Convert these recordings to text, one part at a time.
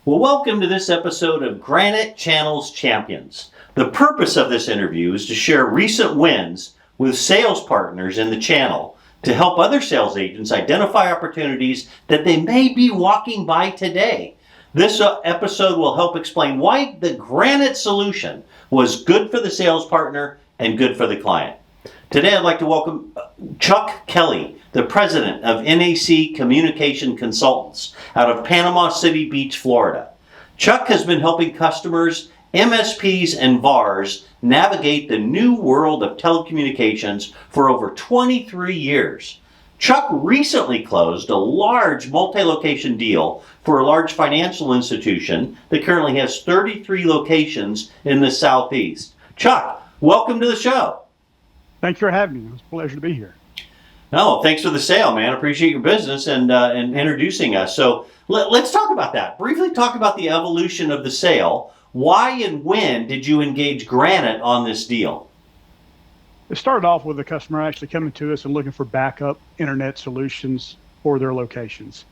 Well, welcome to this episode of Granite Channel's Champions. The purpose of this interview is to share recent wins with sales partners in the channel to help other sales agents identify opportunities that they may be walking by today. This episode will help explain why the Granite solution was good for the sales partner and good for the client. Today, I'd like to welcome Chuck Kelley, the president of NAC Communication Consultants out of Panama City Beach, Florida. Chuck has been helping customers, MSPs, and VARs navigate the new world of telecommunications for over 23 years. Chuck recently closed a large multi-location deal for a large financial institution that currently has 33 locations in the Southeast. Chuck, welcome to the show. Thanks for having me. It was a pleasure to be here. No, thanks for the sale, man. Appreciate your business and introducing us. So let's talk about that. Briefly talk about the evolution of the sale. Why and when did you engage Granite on this deal? It started off with the customer actually coming to us and looking for backup internet solutions for their locations.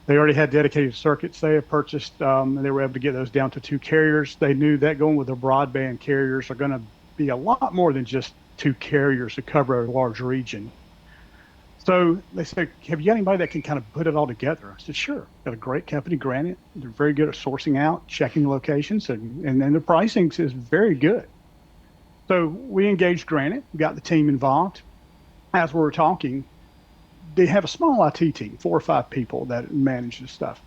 They already had dedicated circuits they had purchased, and they were able to get those down to 2 carriers. They knew that going with the broadband carriers are going to be a lot more than just 2 carriers to cover a large region. So they said, have you got anybody that can kind of put it all together? I said, sure. Got a great company, Granite. They're very good at sourcing out, checking locations, and then the pricing is very good. So we engaged Granite, got the team involved. As we were talking, they have a small IT team, 4 or 5 people that manage this stuff.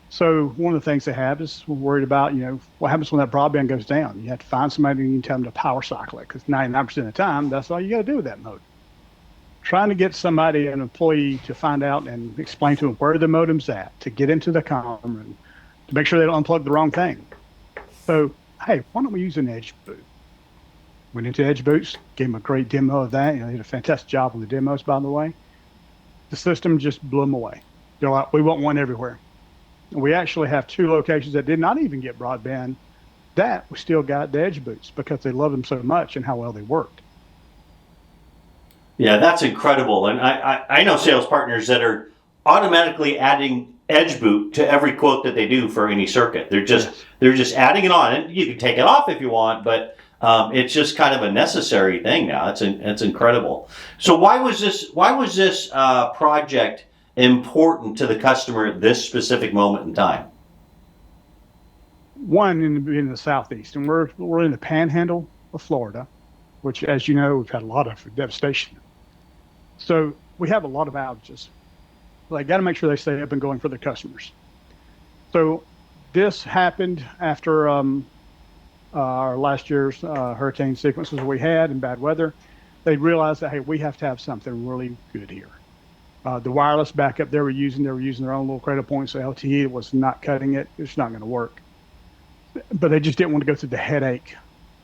So one of the things they have is we're worried about, what happens when that broadband goes down? You have to find somebody and you tell them to power cycle it, because 99% of the time, that's all you got to do with that modem. Trying to get somebody, an employee, to find out and explain to them where the modem's at, to get into the comm room, to make sure they don't unplug the wrong thing. So, hey, why don't we use an edge boot? Went into edge boots, gave them a great demo of that. They did a fantastic job with the demos, by the way. The system just blew them away. They're like, we want one everywhere. We actually have 2 locations that did not even get broadband that we still got the edge boots because they love them so much and how well they worked. Yeah, that's incredible. And I know sales partners that are automatically adding edge boot to every quote that they do for any circuit. They're just adding it on. And you can take it off if you want, but it's just kind of a necessary thing now. It's incredible. So why was this project important to the customer at this specific moment in time? One, in the Southeast, and we're in the panhandle of Florida, which, as you know, we've had a lot of devastation. So we have a lot of outages. They got to make sure they stay up and going for their customers. So this happened after our last year's hurricane sequences we had and bad weather. They realized that, hey, we have to have something really good here. The wireless backup they were using their own little cradle points. So LTE was not cutting it. It's not going to work. But they just didn't want to go through the headache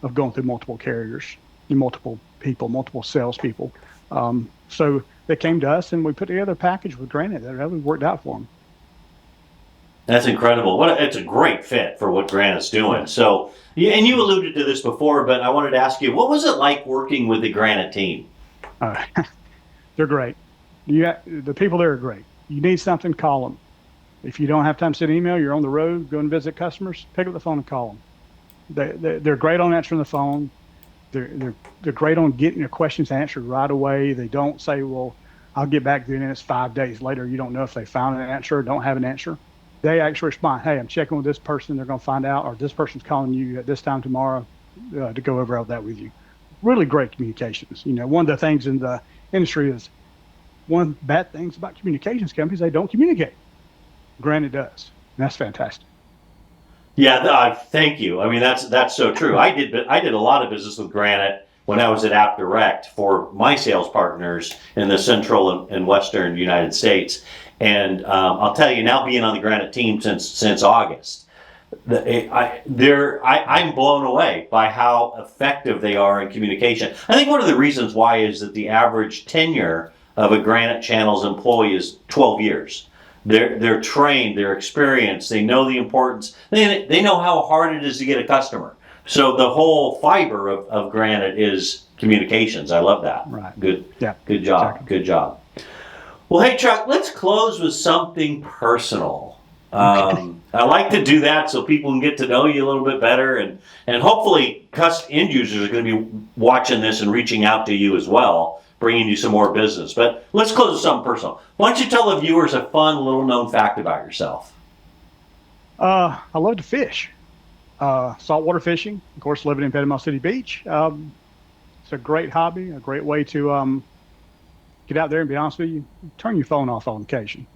of going through multiple carriers, and multiple people, multiple salespeople. So they came to us, and we put together a package with Granite that really worked out for them. That's incredible. It's a great fit for what Granite's doing. So, and you alluded to this before, but I wanted to ask you, what was it like working with the Granite team? They're great. The people there are great. You need something, call them. If you don't have time to send an email, you're on the road, go and visit customers, pick up the phone and call them. They're great on answering the phone. They're great on getting your questions answered right away. They don't say, well, I'll get back to you and it's 5 days later. You don't know if they found an answer or don't have an answer. They actually respond, hey, I'm checking with this person. They're going to find out, or this person's calling you at this time tomorrow to go over all that with you. Really great communications. One of the things in the industry is, one of the bad things about communications companies, they don't communicate. Granite does. And that's fantastic. Yeah, thank you. I mean, that's so true. I did a lot of business with Granite when I was at App Direct for my sales partners in the central and western United States. And I'll tell you, now being on the Granite team since August, I'm blown away by how effective they are in communication. I think one of the reasons why is that the average tenure of a Granite Channels employee is 12 years. They're trained, they're experienced, they know the importance, they know how hard it is to get a customer. So the whole fiber of Granite is communications. I love that. Right. Good. Yeah. Good job. Exactly. Good job. Well, hey Chuck, let's close with something personal. I like to do that so people can get to know you a little bit better, and hopefully end users are going to be watching this and reaching out to you as well, bringing you some more business. But let's close with something personal. Why don't you tell the viewers a fun little known fact about yourself? I love to fish. Saltwater fishing, of course, living in Panama City Beach. It's a great hobby, a great way to get out there and be honest with you, turn your phone off on occasion.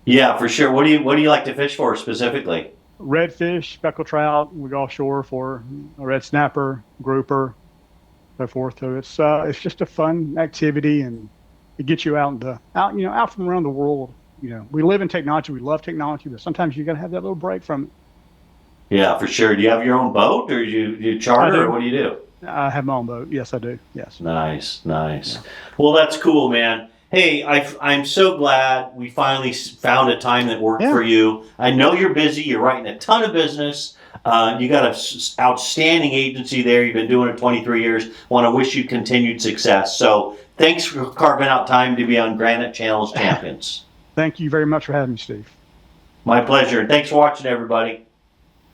Yeah, for sure. What do you like to fish for specifically? Redfish, speckled trout. We go offshore for a red snapper, grouper, so forth. So it's just a fun activity, and it gets you out out from around the world. We live in technology. We love technology, but sometimes you got to have that little break from it. Yeah, for sure. Do you have your own boat, or you charter, or what do you do? I have my own boat. Yes, I do. Yes. Nice. Yeah. Well, that's cool, man. Hey, I'm so glad we finally found a time that worked for you. I know you're busy. You're writing a ton of business. You got an outstanding agency there. You've been doing it 23 years. Want to wish you continued success. So thanks for carving out time to be on Granite Channel's Champions. Thank you very much for having me, Steve. My pleasure. Thanks for watching, everybody.